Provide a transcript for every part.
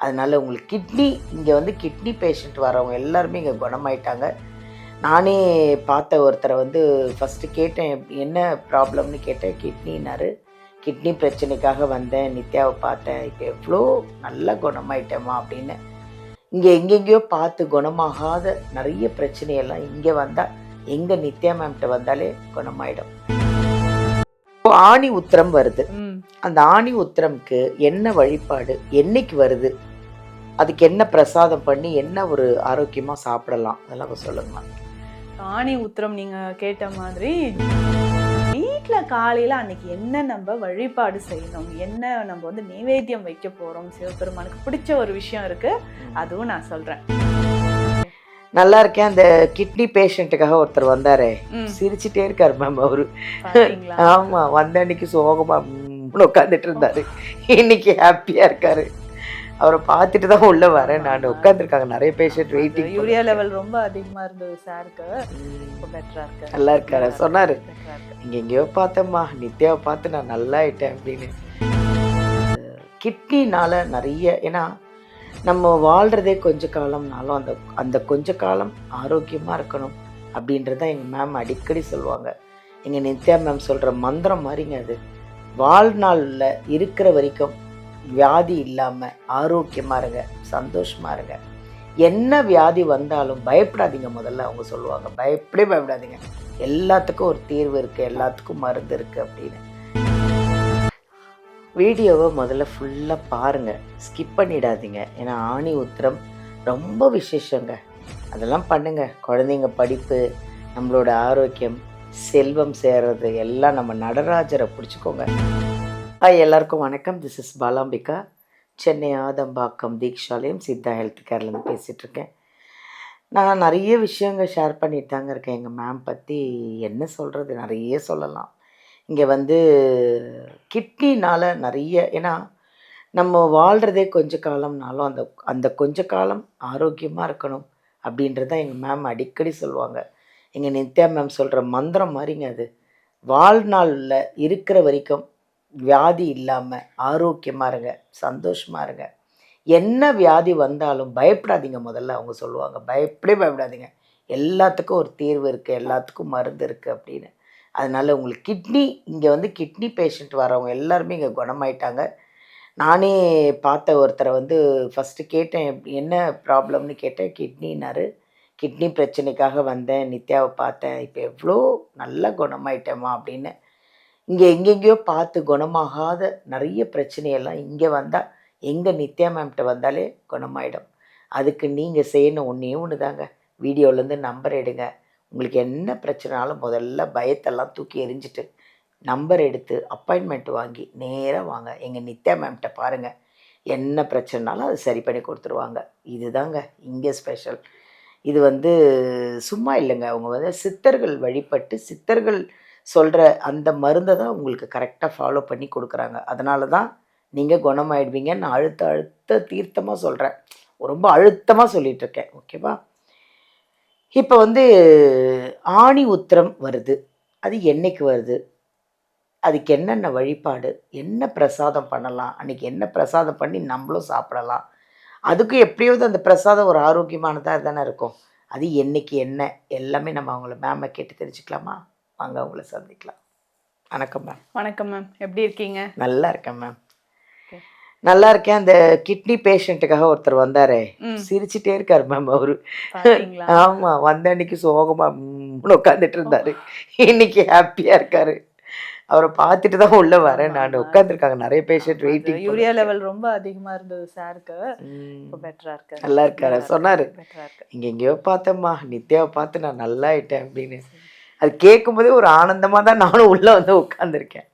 அதனால் உங்களுக்கு கிட்னி இங்கே வந்து கிட்னி பேஷண்ட் வரவங்க எல்லாருமே இங்கே குணமாயிட்டாங்க. நானே பார்த்த ஒருத்தரை வந்து ஃபஸ்ட்டு கேட்டேன், என்ன ப்ராப்ளம்னு கேட்டேன். கிட்னின்னாரு. கிட்னி பிரச்சனைக்காக வந்தேன், நித்யாவை பார்த்தேன், இப்போ எவ்வளோ நல்லா குணமாயிட்டேம்மா அப்படின்னு. இங்கே எங்கெங்கேயோ பார்த்து குணமாகாத நிறைய பிரச்சனையெல்லாம் இங்கே வந்தால், எங்கள் நித்யா மேம்கிட்ட வந்தாலே குணமாயிடும். ஆணி உத்திரம் வருது. அந்த ஆணி உத்திரம்க்கு என்ன வழிபாடு, என்னைக்கு வருது, அதுக்கு என்ன பிரசாதம் பண்ணி என்ன ஒரு ஆரோக்கியமாக சாப்பிடலாம், அதெல்லாம் சொல்லுங்கம்மா. ஆணி உத்திரம் நீங்கள் கேட்ட மாதிரி வீட்டில் காலையில் அன்னைக்கு என்ன நம்ம வழிபாடு செய்யணும், என்ன நம்ம வந்து நைவேத்தியம் வைக்க போகிறோம், சிவபெருமானுக்கு பிடிச்ச ஒரு விஷயம் இருக்குது, அதுவும் நான் சொல்கிறேன். நல்லா இருக்கேன். அந்த கிட்னி பேஷண்ட்டுக்காக ஒருத்தர் வந்தாரே, சிரிச்சுட்டே இருக்காரு மேம் அவரு. ஆமாம், வந்த அன்னைக்கு சோகமா உட்காந்துட்டு இருந்தாரு, இன்னைக்கு ஹாப்பியா இருக்காரு. அவரை பார்த்துட்டு தான் உள்ள வரேன் நான். உட்காந்துருக்காங்க நிறைய பேஷண்ட் வெயிட்டிங். யூரியா லெவல் ரொம்ப அதிகமா இருந்தது சாருக்கு, நல்லா இருக்காரு. சொன்னாரு, இங்க எங்கேயோ பார்த்தேம்மா, நித்யாவை பார்த்து நான் நல்லா ஆயிட்டேன் அப்படின்னு. கிட்னினால நிறைய, ஏன்னா நம்ம வாழ்கிறதே கொஞ்ச காலம்னாலும் அந்த கொஞ்ச காலம் ஆரோக்கியமாக இருக்கணும் அப்படின்றத எங்கள் மேம் அடிக்கடி சொல்லுவாங்க. எங்கள் நித்யா மேம் சொல்கிற மந்திரம் மாதிரிங்க அது. வாழ்நாளில் இருக்கிற வரைக்கும் வியாதி இல்லாமல் ஆரோக்கியமாக இருங்க, சந்தோஷமாக இருங்க. என்ன வியாதி வந்தாலும் பயப்படாதீங்க. முதல்ல அவங்க சொல்லுவாங்க, பயப்படாதீங்க, எல்லாத்துக்கும் ஒரு தீர்வு இருக்குது, எல்லாத்துக்கும் மருந்து இருக்குது அப்படின்னு. வீடியோவை முதல்ல ஃபுல்லாக பாருங்கள், ஸ்கிப் பண்ணிடாதீங்க. ஏன்னா ஆணி உத்திரம் ரொம்ப விசேஷங்க. அதெல்லாம் பண்ணுங்கள். குழந்தைங்க படிப்பு, நம்மளோட ஆரோக்கியம், செல்வம் சேர்றது எல்லாம் நம்ம நடராஜரை பிடிச்சிக்கோங்க. எல்லாருக்கும் வணக்கம். This is Balambika, Chennai Adambakkam Dheekshalayam Siddha health கேர்லேருந்து பேசிகிட்ருக்கேன். நான் நிறைய விஷயங்கள் ஷேர் பண்ணிட்டு தாங்க இருக்கேன் எங்கள் மேம் பற்றி. என்ன சொல்கிறது, நிறைய சொல்லலாம். இங்கே வந்து கிட்னினால் நிறைய, ஏன்னா நம்ம வாழ்கிறதே கொஞ்ச காலம்னாலும் அந்த கொஞ்ச காலம் ஆரோக்கியமாக இருக்கணும் அப்படின்றது தான் எங்கள் மேம் அடிக்கடி சொல்லுவாங்க. எங்கள் நித்யா மேம் சொல்கிற மந்திரம் மாதிரிங்க அது. வாழ்நாளில் இருக்கிற வரைக்கும் வியாதி இல்லாமல் ஆரோக்கியமாக இருங்க, சந்தோஷமாக இருங்க. என்ன வியாதி வந்தாலும் பயப்படாதீங்க. முதல்ல அவங்க சொல்லுவாங்க, பயப்படாதீங்க, எல்லாத்துக்கும் ஒரு தீர்வு இருக்குது, எல்லாத்துக்கும் மருந்து இருக்குது அப்படின்னு. அதனால் உங்களுக்கு கிட்னி இங்கே வந்து கிட்னி பேஷண்ட் வரவங்க எல்லாருமே இங்கே குணமாயிட்டாங்க. நானே பார்த்த ஒருத்தரை வந்து ஃபஸ்ட்டு கேட்டேன், என்ன ப்ராப்ளம்னு கேட்டேன். கிட்னின்னாரு. கிட்னி பிரச்சனைக்காக வந்தேன், நித்யாவை பார்த்தேன், இப்போ எவ்வளோ நல்லா குணமாயிட்டேம்மா அப்படின்னு. இங்கே எங்கெங்கேயோ பார்த்து குணமாகாத நிறைய பிரச்சனையெல்லாம் இங்கே வந்தால், எங்கள் நித்யா மேம்கிட்ட வந்தாலே குணமாயிடும். அதுக்கு நீங்கள் செய்யணும் ஒன்றே ஒன்று தாங்க. வீடியோலேருந்து நம்பர் எடுங்க. உங்களுக்கு என்ன பிரச்சனைனாலும் முதல்ல பயத்தெல்லாம் தூக்கி எறிஞ்சிட்டு நம்பர் எடுத்து அப்பாயின்மெண்ட் வாங்கி நேராக வாங்க, எங்கள் நித்யா மேம்கிட்ட பாருங்கள். என்ன பிரச்சனைனாலும் அது சரி பண்ணி கொடுத்துருவாங்க. இதுதாங்க இங்கே ஸ்பெஷல். இது வந்து சும்மா இல்லைங்க. அவங்க வந்து சித்தர்கள் வழிபட்டு சித்தர்கள் சொல்கிற அந்த மருந்தை தான் உங்களுக்கு கரெக்டாக ஃபாலோ பண்ணி கொடுக்குறாங்க. அதனால தான் நீங்கள் குணமாயிடுவீங்க. நான் அழுத்த தீர்த்தமாக சொல்கிறேன், ரொம்ப அழுத்தமாக சொல்லிகிட்ருக்கேன். ஓகேவா? இப்போ வந்து ஆணி உத்திரம் வருது. அது என்னைக்கு வருது, அதுக்கு என்னென்ன வழிபாடு, என்ன பிரசாதம் பண்ணலாம், அன்றைக்கி என்ன பிரசாதம் பண்ணி நம்மளும் சாப்பிடலாம், அதுக்கும் எப்படியாவது அந்த பிரசாதம் ஒரு ஆரோக்கியமானதாக தானே இருக்கும். அது என்னைக்கு என்ன எல்லாமே நம்ம அவங்கள மேமை கேட்டு தெரிஞ்சுக்கலாமா? வாங்க, அவங்கள சந்திக்கலாம். வணக்கம் மேம். வணக்கம் மேம், எப்படி இருக்கீங்க? நல்லா இருக்கேன் மேம், நல்லா இருக்கேன். அந்த கிட்னி பேஷண்ட்டுக்காக ஒருத்தர் வந்தாரே, சிரிச்சுட்டே இருக்காரு மேம் அவரு. ஆமாம், வந்த அன்னைக்கு சோகமா உட்காந்துட்டு இருந்தாரு, இன்னைக்கு ஹாப்பியா இருக்காரு. அவரை பார்த்துட்டு தான் உள்ள வரேன் நான். உட்காந்துருக்காங்க நிறைய பேஷண்ட் வெயிட்டிங். யூரியா லெவல் ரொம்ப அதிகமா இருந்தது சாருக்கு, பெட்டரா இருக்காரு. நல்லா இருக்காரு. சொன்னாரு, இங்க எங்கேயோ பார்த்தேம்மா, நித்யாவை பார்த்து நான் நல்லா ஆயிட்டேன் அப்படின்னு. அது கேட்கும் போதே ஒரு ஆனந்தமா தான் நானும் உள்ள வந்து உட்காந்துருக்கேன்.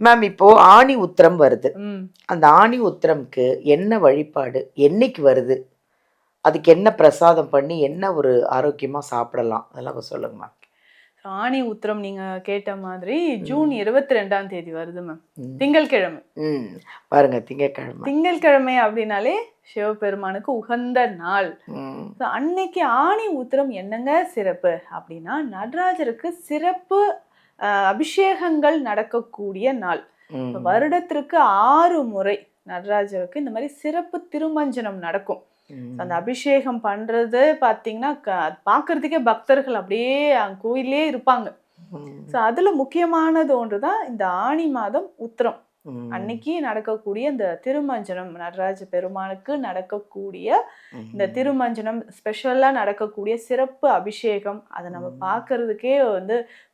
மேம், இப்போ ஆணி உத்திரம் வருது. அந்த ஆணி உத்திரம்க்கு என்ன வழிபாடு, என்னைக்கு வருது, அதுக்கு என்ன பிரசாதம் பண்ணி என்ன ஒரு ஆரோக்கியமா சாப்பிடலாம், அதெல்லாம் சொல்லுங்க மேம். ஆணி உத்திரம் நீங்க கேட்ட மாதிரி ஜூன் 22ஆம் தேதி வருது மேம், திங்கட்கிழமை. பாருங்க, திங்கட்கிழமை அப்படின்னாலே சிவபெருமானுக்கு உகந்த நாள். அன்னைக்கு ஆணி உத்திரம் என்னங்க சிறப்பு அப்படின்னா, நடராஜருக்கு சிறப்பு அபிஷேகங்கள் நடக்கக்கூடிய நாள். வருடத்திற்கு 6 முறை நடராஜருக்கு இந்த மாதிரி சிறப்பு திருமஞ்சனம் நடக்கும். அந்த அபிஷேகம் பண்றது பார்த்தீங்கன்னா பார்க்கறதுக்கே பக்தர்கள் அப்படியே கோயிலே இருப்பாங்க. ஸோ அதுல முக்கியமானது ஒன்றுதான் இந்த ஆனி மாதம் உத்திரம் அன்னைக்கு நடக்கக்கூடிய இந்த திருமஞ்சனம், நடராஜ பெருமானுக்கு நடக்கக்கூடிய இந்த திருமஞ்சனம், ஸ்பெஷலா நடக்கக்கூடிய சிறப்பு அபிஷேகம், அதை நம்ம பார்க்கறதுக்கே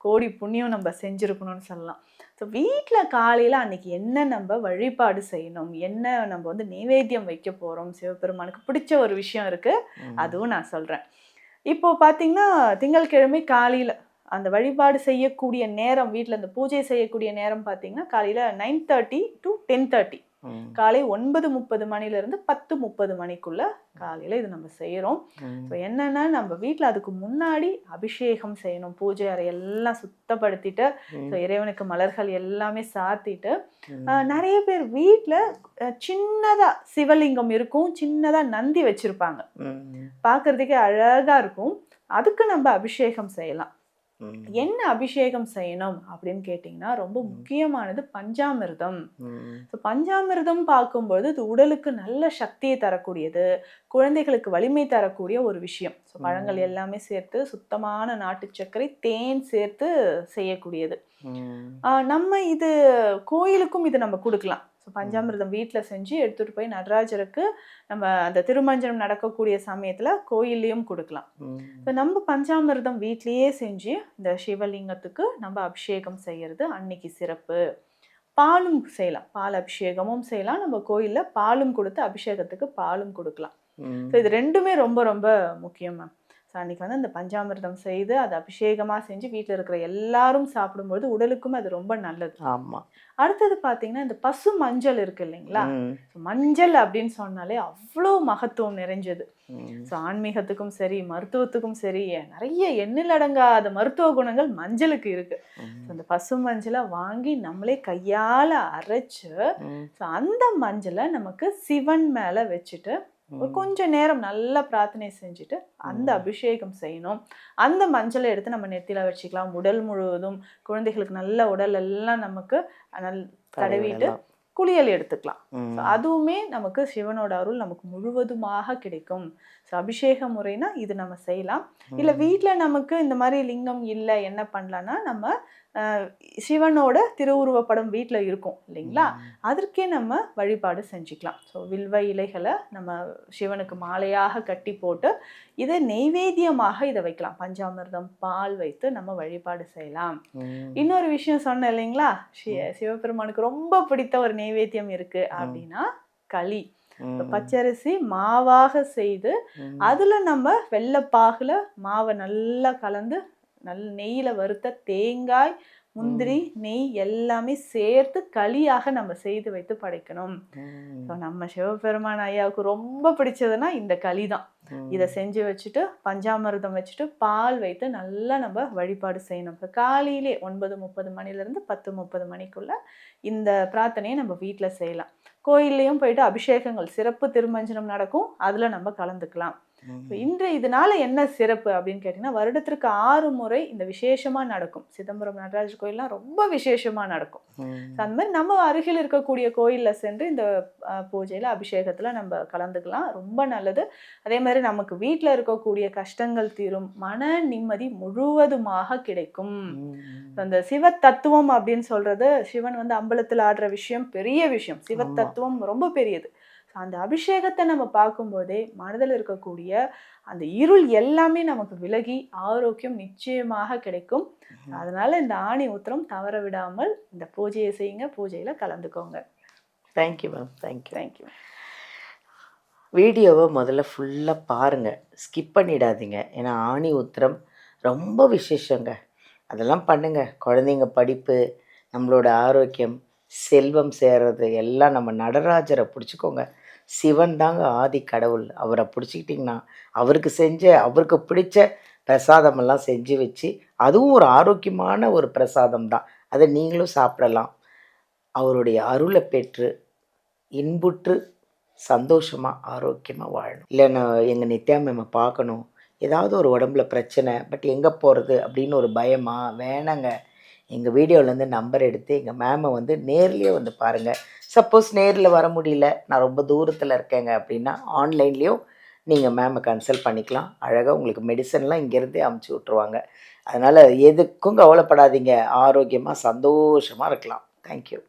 கோடி புண்ணியம் நம்ம செஞ்சிருக்கணும்னு சொல்லலாம். ஸோ வீட்டில் காலையில் அன்னைக்கு என்ன நம்ம வழிபாடு செய்யணும், என்ன நம்ம நைவேத்தியம் வைக்க போகிறோம், சிவபெருமானுக்கு பிடிச்ச ஒரு விஷயம் இருக்குது, அதுவும் நான் சொல்கிறேன். இப்போ பார்த்தீங்கன்னா திங்கட்கிழமை காலையில் அந்த வழிபாடு செய்யக்கூடிய நேரம், வீட்டில் இந்த பூஜை செய்யக்கூடிய நேரம் பார்த்தீங்கன்னா காலையில் 9:30 to 10:30, காலை 9:30 மணிலேருந்து 10:30 மணிக்குள்ள காலையில் இது நம்ம செய்கிறோம். ஸோ என்னென்னா நம்ம வீட்டில் அதுக்கு முன்னாடி அபிஷேகம் செய்யணும், பூஜை அறையெல்லாம் சுத்தப்படுத்திட்டு, ஸோ இறைவனுக்கு மலர்கள் எல்லாமே சாத்திட்டு, நிறைய பேர் வீட்டில் சின்னதாக சிவலிங்கம் இருக்கும், சின்னதாக நந்தி வச்சுருப்பாங்க, பார்க்குறதுக்கே அழகாக இருக்கும். அதுக்கு நம்ம அபிஷேகம் செய்யலாம். என்ன அபிஷேகம் செய்யணும் அப்படின்னு கேட்டிங்கன்னா ரொம்ப முக்கியமானது பஞ்சாமிர்தம். பஞ்சாமிர்தம் பார்க்கும்போது இது உடலுக்கு நல்ல சக்தியை தரக்கூடியது, குழந்தைகளுக்கு வலிமை தரக்கூடிய ஒரு விஷயம். ஸோ பழங்கள் எல்லாமே சேர்த்து சுத்தமான நாட்டு சர்க்கரை, தேன் சேர்த்து செய்யக்கூடியது. நம்ம இது கோயிலுக்கும் இது நம்ம கொடுக்கலாம். ஸோ பஞ்சாமிர்தம் வீட்டில் செஞ்சு எடுத்துகிட்டு போய் நடராஜருக்கு நம்ம அந்த திருமஞ்சனம் நடக்கக்கூடிய சமயத்தில் கோயில்லையும் கொடுக்கலாம். ஸோ நம்ம பஞ்சாமிர்தம் வீட்லேயே செஞ்சு இந்த சிவலிங்கத்துக்கு நம்ம அபிஷேகம் செய்கிறது அன்னைக்கு சிறப்பு. பாலும் செய்யலாம், பால் அபிஷேகமும் செய்யலாம், நம்ம கோயிலில் பாலும் கொடுத்து அபிஷேகத்துக்கு பாலும் கொடுக்கலாம். ஸோ இது ரெண்டுமே ரொம்ப ரொம்ப முக்கியம் மேம். ஸோ அன்றைக்கி அந்த பஞ்சாமிர்தம் செய்து அதை அபிஷேகமாக செஞ்சு வீட்டில் இருக்கிற எல்லாரும் சாப்பிடும்போது உடலுக்கும் அது ரொம்ப நல்லது. ஆமாம். அடுத்தது பார்த்தீங்கன்னா இந்த பசு மஞ்சள் இருக்கு இல்லைங்களா, மஞ்சள் அப்படின்னு சொன்னாலே அவ்வளோ மகத்துவம் நிறைஞ்சது. ஸோ ஆன்மீகத்துக்கும் சரி மருத்துவத்துக்கும் சரி நிறைய எண்ணிலடங்காத மருத்துவ குணங்கள் மஞ்சளுக்கு இருக்கு. ஸோ அந்த பசு மஞ்சளை வாங்கி நம்மளே கையால் அரைச்சு, ஸோ அந்த மஞ்சளை நமக்கு சிவன் மேலே வச்சுட்டு ஒரு கொஞ்ச நேரம் நல்லா பிரார்த்தனை செஞ்சுட்டு அந்த அபிஷேகம் செய்யணும். அந்த மஞ்சளை எடுத்து நம்ம நெத்தியில வச்சுக்கலாம். உடல் முழுவதும் குழந்தைகளுக்கு நல்ல உடல் எல்லாம் நமக்கு தடவிட்டு குளியல் எடுத்துக்கலாம். அதுவுமே நமக்கு சிவனோட அருள் நமக்கு முழுவதுமாக கிடைக்கும். ஸோ அபிஷேக முறைனா இது நம்ம செய்யலாம். இல்லை வீட்டில் நமக்கு இந்த மாதிரி லிங்கம் இல்லை, என்ன பண்ணலான்னா நம்ம சிவனோட திருவுருவப்படம் வீட்டில் இருக்கும் இல்லைங்களா, அதற்கே நம்ம வழிபாடு செஞ்சுக்கலாம். ஸோ வில்வ இலைகளை நம்ம சிவனுக்கு மாலையாக கட்டி போட்டு இதை நெய்வேத்தியமாக இதை வைக்கலாம். பஞ்சாமிர்தம் பால் வைத்து நம்ம வழிபாடு செய்யலாம். இன்னொரு விஷயம் சொன்னேன் இல்லைங்களா, சிவபெருமானுக்கு ரொம்ப பிடித்த ஒரு நெய்வேத்தியம் இருக்கு அப்படின்னா களி. பச்சரிசி மாவாக செய்து அதுல நம்ம வெள்ளைப்பாகுல மாவை நல்லா கலந்து நெய்யில வறுத்த தேங்காய், முந்திரி, நெய் எல்லாமே சேர்த்து களியாக நம்ம செய்து வைத்து படைக்கணும். நம்ம சிவபெருமான் ஐயாவுக்கு ரொம்ப பிடிச்சதுன்னா இந்த களி தான். இதை செஞ்சு வச்சுட்டு பஞ்சாமிர்தம் வச்சுட்டு பால் வைத்து நல்லா நம்ம வழிபாடு செய்யணும். இப்போ காலையிலே 9:30 மணிலேருந்து 10:30 மணிக்குள்ள இந்த பிரார்த்தனையை நம்ம வீட்டில் செய்யலாம். கோயில்லையும் போயிட்டு அபிஷேகங்கள் சிறப்பு திருமஞ்சனம் நடக்கும், அதில் நம்ம கலந்துக்கலாம். இதனால என்ன சிறப்பு அப்படின்னு கேட்டீங்கன்னா, வருடத்திற்கு 6 முறை இந்த விசேஷமா நடக்கும். சிதம்பரம் நடராஜர் கோயில்லாம் ரொம்ப விசேஷமா நடக்கும். அந்த மாதிரி நம்ம அருகில் இருக்கக்கூடிய கோயில்ல சென்று இந்த பூஜையில அபிஷேகத்துல நம்ம கலந்துக்கலாம், ரொம்ப நல்லது. அதே மாதிரி நமக்கு வீட்டுல இருக்கக்கூடிய கஷ்டங்கள் தீரும், மன நிம்மதி முழுவதுமாக கிடைக்கும். அந்த சிவ தத்துவம் அப்படின்னு சொல்றது, சிவன் அம்பலத்தில் ஆடுற விஷயம் பெரிய விஷயம், சிவ தத்துவம் ரொம்ப பெரியது. அந்த அபிஷேகத்தை நம்ம பார்க்கும்போதே மனதில் இருக்கக்கூடிய அந்த இருள் எல்லாமே நமக்கு விலகி ஆரோக்கியம் நிச்சயமாக கிடைக்கும். அதனால இந்த ஆணி உத்திரம் தவற விடாமல் இந்த பூஜையை செய்யுங்க, பூஜையில கலந்துக்கோங்க. Thank you ma'am. தேங்க்யூ. தேங்க்யூ. வீடியோவை முதல்ல ஃபுல்லாக பாருங்கள், ஸ்கிப் பண்ணிடாதீங்க. ஏன்னா ஆணி உத்திரம் ரொம்ப விசேஷங்க. அதெல்லாம் பண்ணுங்கள். குழந்தைங்க படிப்பு, நம்மளோட ஆரோக்கியம், செல்வம் சேர்றது எல்லாம் நம்ம நடராஜரை பிடிச்சிக்கோங்க. சிவன் தாங்க ஆதி கடவுள். அவரை பிடிச்சிக்கிட்டிங்கன்னா அவருக்கு பிடிச்ச பிரசாதமெல்லாம் செஞ்சு வச்சு, அதுவும் ஒரு ஆரோக்கியமான ஒரு பிரசாதம் தான், அதை நீங்களும் சாப்பிடலாம். அவருடைய அருளை பெற்று இன்புற்று சந்தோஷமாக ஆரோக்கியமாக வாழணும். இல்லை நான் எங்கள் நித்யா மேமை பார்க்கணும், ஏதாவது ஒரு உடம்புல பிரச்சனை, பட் எங்கே போகிறது அப்படின்னு ஒரு பயமா? வேணாங்க. எங்கள் வீடியோவிலேருந்து நம்பர் எடுத்து எங்கள் மேமை வந்து நேர்லேயே வந்து பாருங்கள். சப்போஸ் நேரில் வர முடியல, நான் ரொம்ப தூரத்தில் இருக்கேங்க அப்படின்னா ஆன்லைன்லேயும் நீங்கள் மேமை கன்சல்ட் பண்ணிக்கலாம். அழகாக உங்களுக்கு மெடிசன்லாம் இங்கேருந்தே அமுச்சு விட்ருவாங்க. அதனால் எதுக்கும் கவலைப்படாதீங்க. ஆரோக்கியமாக சந்தோஷமாக இருக்கலாம். தேங்க்யூ.